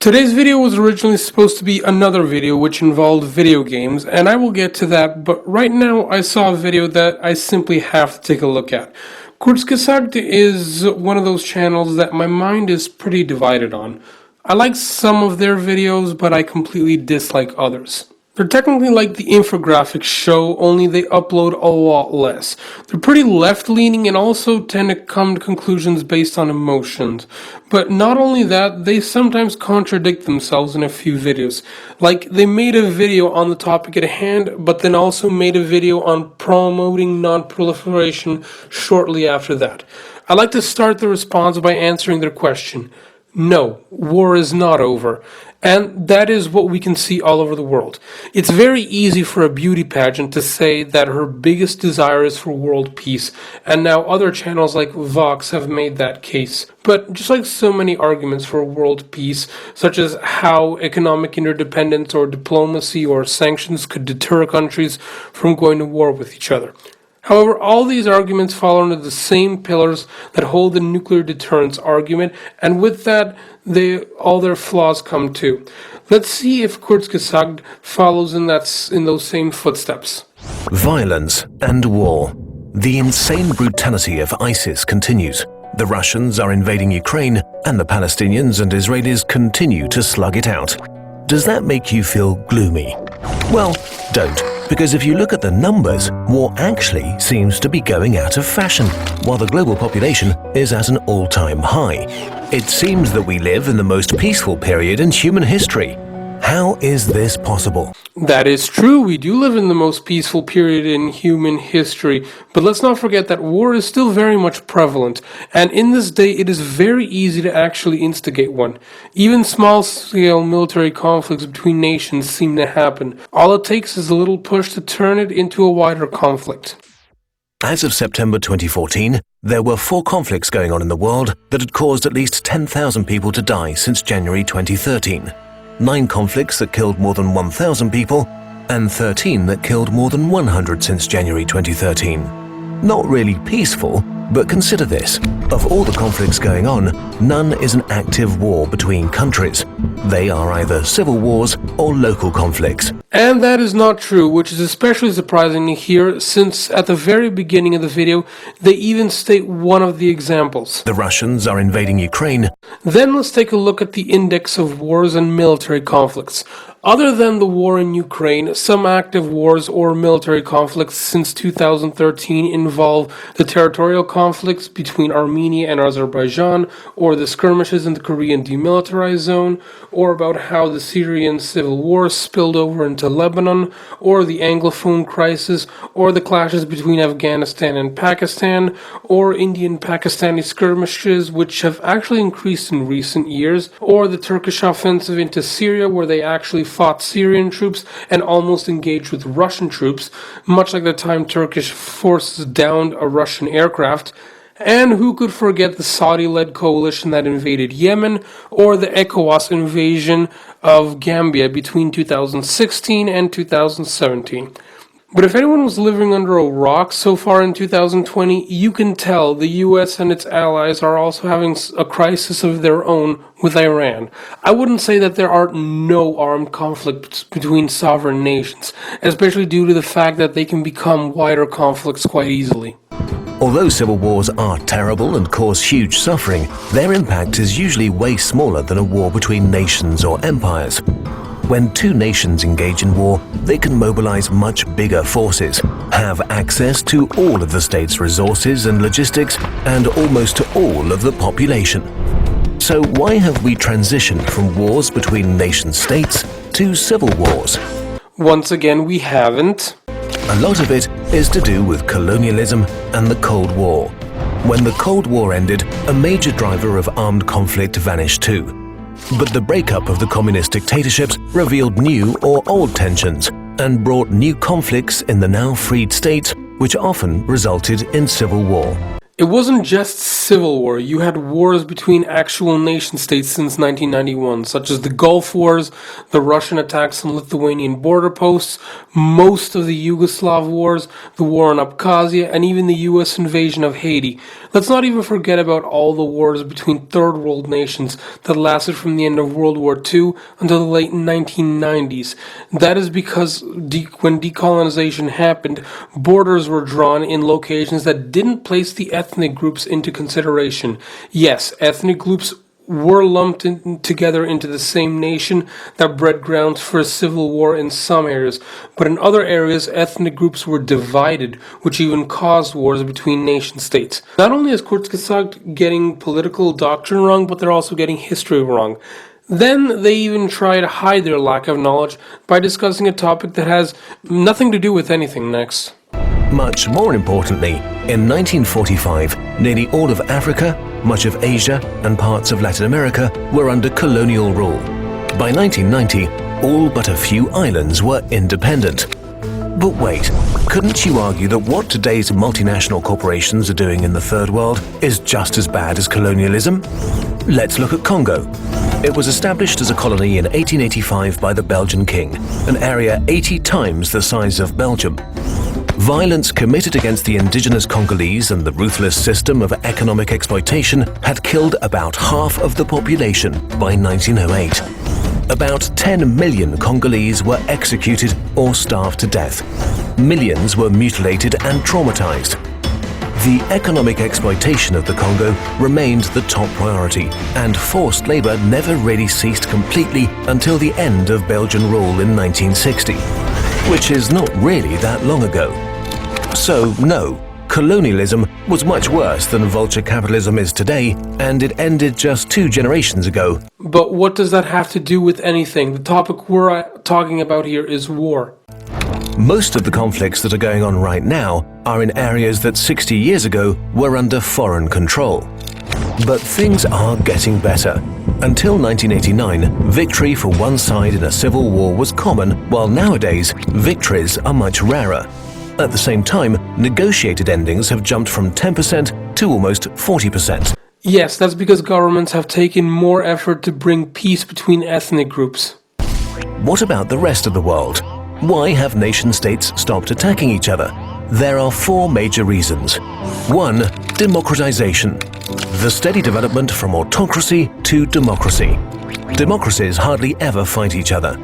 Today's video was originally supposed to be another video which involved video games, and I will get to that, but right now I saw a video that I simply have to take a look at. Kurzgesagt is one of those channels that my mind is pretty divided on. I like some of their videos, but I completely dislike others. They're technically like the infographics show, only they upload a lot less. They're pretty left-leaning and also tend to come to conclusions based on emotions. But not only that, they sometimes contradict themselves in a few videos. Like, they made a video on the topic at hand, but then also made a video on promoting non-proliferation shortly after that. I'd like to start the response by answering their question. No, war is not over. And that is what we can see all over the world. It's very easy for a beauty pageant to say that her biggest desire is for world peace, and now other channels like Vox have made that case. But just like so many arguments for world peace, such as how economic interdependence or diplomacy or sanctions could deter countries from going to war with each other. However, all these arguments fall under the same pillars that hold the nuclear deterrence argument, and with that, all their flaws come too. Let's see if Kurzgesagt follows in those same footsteps. Violence and war. The insane brutality of ISIS continues. The Russians are invading Ukraine, and the Palestinians and Israelis continue to slug it out. Does that make you feel gloomy? Well, don't. Because if you look at the numbers, war actually seems to be going out of fashion, while the global population is at an all-time high. It seems that we live in the most peaceful period in human history. How is this possible? That is true, we do live in the most peaceful period in human history, but let's not forget that war is still very much prevalent, and in this day it is very easy to actually instigate one. Even small-scale military conflicts between nations seem to happen. All it takes is a little push to turn it into a wider conflict. As of September 2014, there were 4 conflicts going on in the world that had caused at least 10,000 people to die since January 2013. 9 conflicts that killed more than 1,000 people, and 13 that killed more than 100 since January 2013. Not really peaceful, but consider this. Of all the conflicts going on, none is an active war between countries. They are either civil wars or local conflicts. And that is not true, which is especially surprising to hear, since at the very beginning of the video, they even state one of the examples. The Russians are invading Ukraine. Then let's take a look at the index of wars and military conflicts. Other than the war in Ukraine, some active wars or military conflicts since 2013 involve the territorial conflicts between Armenia and Azerbaijan, or the skirmishes in the Korean demilitarized zone, or about how the Syrian civil war spilled over into Lebanon, or the Anglophone crisis, or the clashes between Afghanistan and Pakistan, or Indian-Pakistani skirmishes, which have actually increased in recent years, or the Turkish offensive into Syria, where they actually fought Syrian troops and almost engaged with Russian troops, much like the time Turkish forces downed a Russian aircraft. And who could forget the Saudi-led coalition that invaded Yemen, or the ECOWAS invasion of Gambia between 2016 and 2017. But if anyone was living under a rock so far in 2020, you can tell the US and its allies are also having a crisis of their own with Iran. I wouldn't say that there are no armed conflicts between sovereign nations, especially due to the fact that they can become wider conflicts quite easily. Although civil wars are terrible and cause huge suffering, their impact is usually way smaller than a war between nations or empires. When 2 nations engage in war, they can mobilize much bigger forces, have access to all of the state's resources and logistics, and almost to all of the population. So why have we transitioned from wars between nation-states to civil wars? Once again, we haven't. A lot of it is to do with colonialism and the Cold War. When the Cold War ended, a major driver of armed conflict vanished too. But the breakup of the communist dictatorships revealed new or old tensions and brought new conflicts in the now freed states, which often resulted in civil war. It wasn't just civil war. You had wars between actual nation states since 1991, such as the Gulf Wars, the Russian attacks on Lithuanian border posts, most of the Yugoslav wars, the war on Abkhazia, and even the US invasion of Haiti. Let's not even forget about all the wars between third world nations that lasted from the end of World War II until the late 1990s. That is because when decolonization happened, borders were drawn in locations that didn't place the ethnic groups into consideration. Yes, ethnic groups were lumped together into the same nation that bred grounds for a civil war in some areas, but in other areas ethnic groups were divided, which even caused wars between nation states. Not only is Kurzgesagt getting political doctrine wrong, but they're also getting history wrong. Then they even try to hide their lack of knowledge by discussing a topic that has nothing to do with anything next. Much more importantly, in 1945, nearly all of Africa, much of Asia, and parts of Latin America were under colonial rule. By 1990, all but a few islands were independent. But wait, couldn't you argue that what today's multinational corporations are doing in the Third World is just as bad as colonialism? Let's look at Congo. It was established as a colony in 1885 by the Belgian king, an area 80 times the size of Belgium. Violence committed against the indigenous Congolese and the ruthless system of economic exploitation had killed about half of the population by 1908. About 10 million Congolese were executed or starved to death. Millions were mutilated and traumatized. The economic exploitation of the Congo remained the top priority, and forced labor never really ceased completely until the end of Belgian rule in 1960, which is not really that long ago. So no, colonialism was much worse than vulture capitalism is today, and it ended just 2 generations ago. But what does that have to do with anything? The topic we're talking about here is war. Most of the conflicts that are going on right now are in areas that 60 years ago were under foreign control. But things are getting better. Until 1989, victory for one side in a civil war was common, while nowadays, victories are much rarer. At the same time, negotiated endings have jumped from 10% to almost 40%. Yes, that's because governments have taken more effort to bring peace between ethnic groups. What about the rest of the world? Why have nation-states stopped attacking each other? There are 4 major reasons. 1. Democratization. The steady development from autocracy to democracy. Democracies hardly ever fight each other.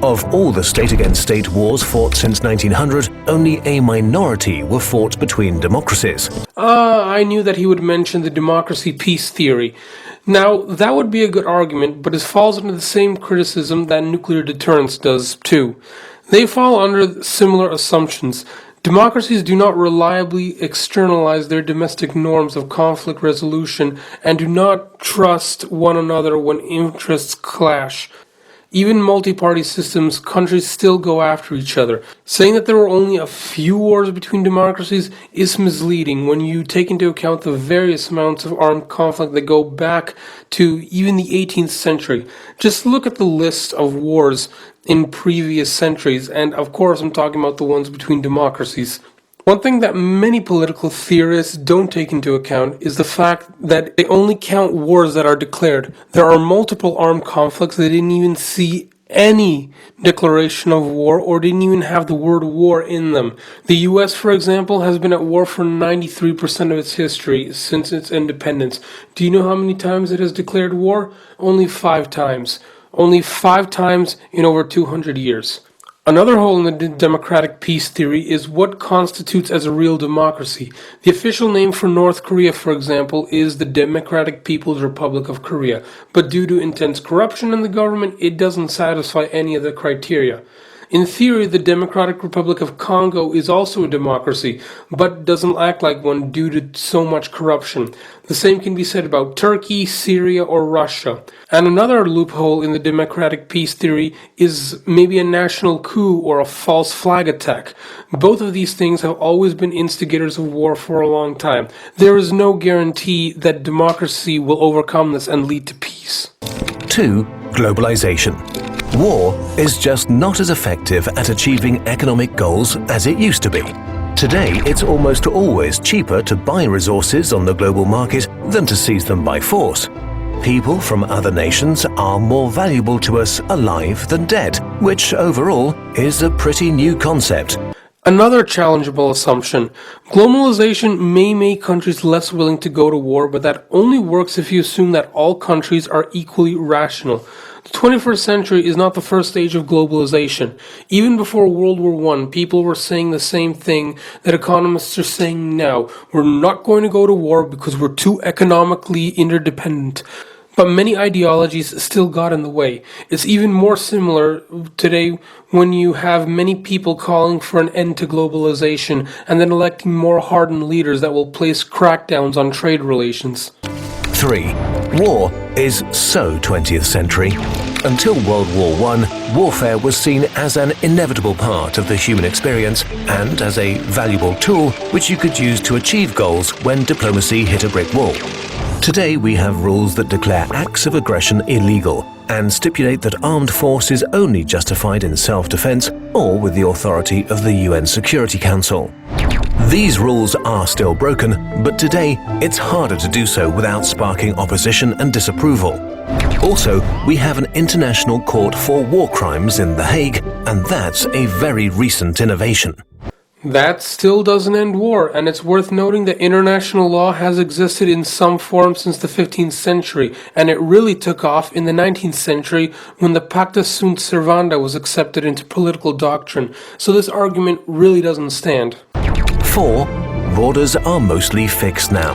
Of all the state-against-state wars fought since 1900, only a minority were fought between democracies. I knew that he would mention the democracy-peace theory. Now, that would be a good argument, but it falls under the same criticism that nuclear deterrence does, too. They fall under similar assumptions. Democracies do not reliably externalize their domestic norms of conflict resolution and do not trust one another when interests clash. Even multi-party systems, countries still go after each other. Saying that there were only a few wars between democracies is misleading when you take into account the various amounts of armed conflict that go back to even the 18th century. Just look at the list of wars in previous centuries, and of course I'm talking about the ones between democracies. One thing that many political theorists don't take into account is the fact that they only count wars that are declared. There are multiple armed conflicts that didn't even see any declaration of war or didn't even have the word war in them. The US, for example, has been at war for 93% of its history since its independence. Do you know how many times it has declared war? Only 5 times. Only 5 times in over 200 years. Another hole in the democratic peace theory is what constitutes as a real democracy. The official name for North Korea, for example, is the Democratic People's Republic of Korea, but due to intense corruption in the government, it doesn't satisfy any of the criteria. In theory, the Democratic Republic of Congo is also a democracy, but doesn't act like one due to so much corruption. The same can be said about Turkey, Syria, or Russia. And another loophole in the democratic peace theory is maybe a national coup or a false flag attack. Both of these things have always been instigators of war for a long time. There is no guarantee that democracy will overcome this and lead to peace. 2. Globalization. War is just not as effective at achieving economic goals as it used to be. Today, it's almost always cheaper to buy resources on the global market than to seize them by force. People from other nations are more valuable to us alive than dead, which overall is a pretty new concept. Another challengeable assumption. Globalization may make countries less willing to go to war, but that only works if you assume that all countries are equally rational. The 21st century is not the first stage of globalization. Even before World War I, people were saying the same thing that economists are saying now. We're not going to go to war because we're too economically interdependent. But many ideologies still got in the way. It's even more similar today when you have many people calling for an end to globalization and then electing more hardened leaders that will place crackdowns on trade relations. 3. War is so 20th century. Until World War I, warfare was seen as an inevitable part of the human experience and as a valuable tool which you could use to achieve goals when diplomacy hit a brick wall. Today we have rules that declare acts of aggression illegal and stipulate that armed force is only justified in self-defense or with the authority of the UN Security Council. These rules are still broken, but today it's harder to do so without sparking opposition and disapproval. Also, we have an international court for war crimes in The Hague, and that's a very recent innovation. That still doesn't end war, and it's worth noting that international law has existed in some form since the 15th century, and it really took off in the 19th century when the Pacta Sunt Servanda was accepted into political doctrine, so this argument really doesn't stand. 4. Borders are mostly fixed now.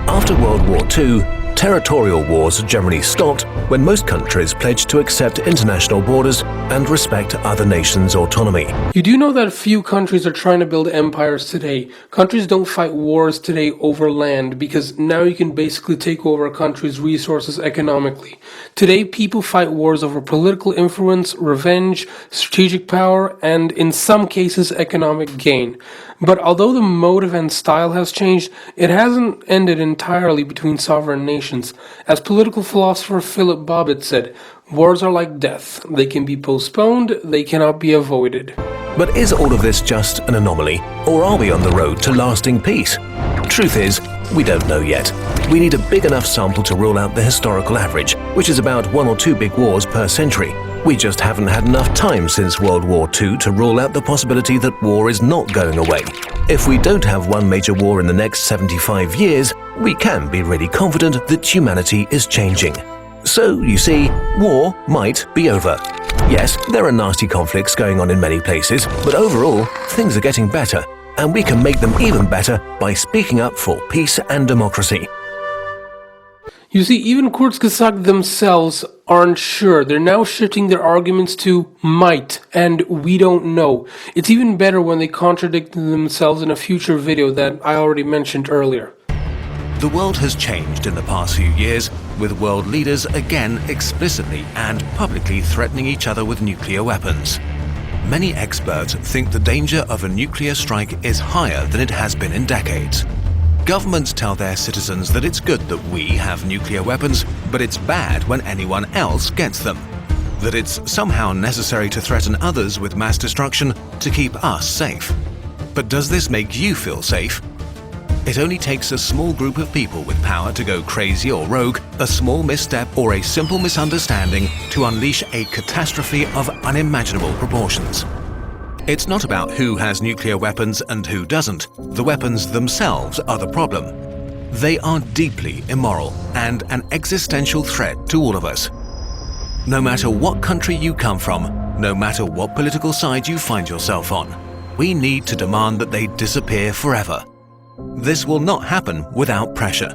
After World War II, territorial wars generally stopped when most countries pledged to accept international borders and respect other nations' autonomy. You do know that few countries are trying to build empires today. Countries don't fight wars today over land because now you can basically take over a country's resources economically. Today, people fight wars over political influence, revenge, strategic power, and in some cases, economic gain. But although the motive and style has changed, it hasn't ended entirely between sovereign nations. As political philosopher Philip Bobbitt said, wars are like death. They can be postponed, they cannot be avoided. But is all of this just an anomaly, or are we on the road to lasting peace? Truth is, we don't know yet. We need a big enough sample to rule out the historical average, which is about 1 or 2 big wars per century. We just haven't had enough time since World War II to rule out the possibility that war is not going away. If we don't have one major war in the next 75 years, we can be really confident that humanity is changing. So, you see, war might be over. Yes, there are nasty conflicts going on in many places, but overall, things are getting better, and we can make them even better by speaking up for peace and democracy. You see, even Kurzgesagt themselves aren't sure. They're now shifting their arguments to might and we don't know. It's even better when they contradict themselves in a future video that I already mentioned earlier. The world has changed in the past few years, with world leaders again explicitly and publicly threatening each other with nuclear weapons. Many experts think the danger of a nuclear strike is higher than it has been in decades. Governments tell their citizens that it's good that we have nuclear weapons, but it's bad when anyone else gets them. That it's somehow necessary to threaten others with mass destruction to keep us safe. But does this make you feel safe? It only takes a small group of people with power to go crazy or rogue, a small misstep or a simple misunderstanding to unleash a catastrophe of unimaginable proportions. It's not about who has nuclear weapons and who doesn't. The weapons themselves are the problem. They are deeply immoral and an existential threat to all of us. No matter what country you come from, no matter what political side you find yourself on, we need to demand that they disappear forever. This will not happen without pressure.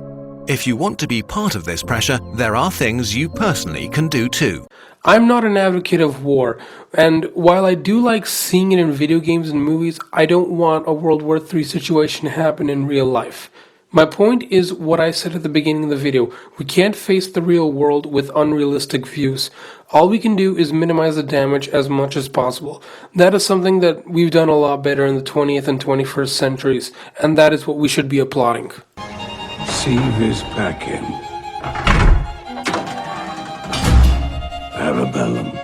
If you want to be part of this pressure, there are things you personally can do too. I'm not an advocate of war, and while I do like seeing it in video games and movies, I don't want a World War III situation to happen in real life. My point is what I said at the beginning of the video. We can't face the real world with unrealistic views. All we can do is minimize the damage as much as possible. That is something that we've done a lot better in the 20th and 21st centuries, and that is what we should be applauding. See this packet. Parabellum.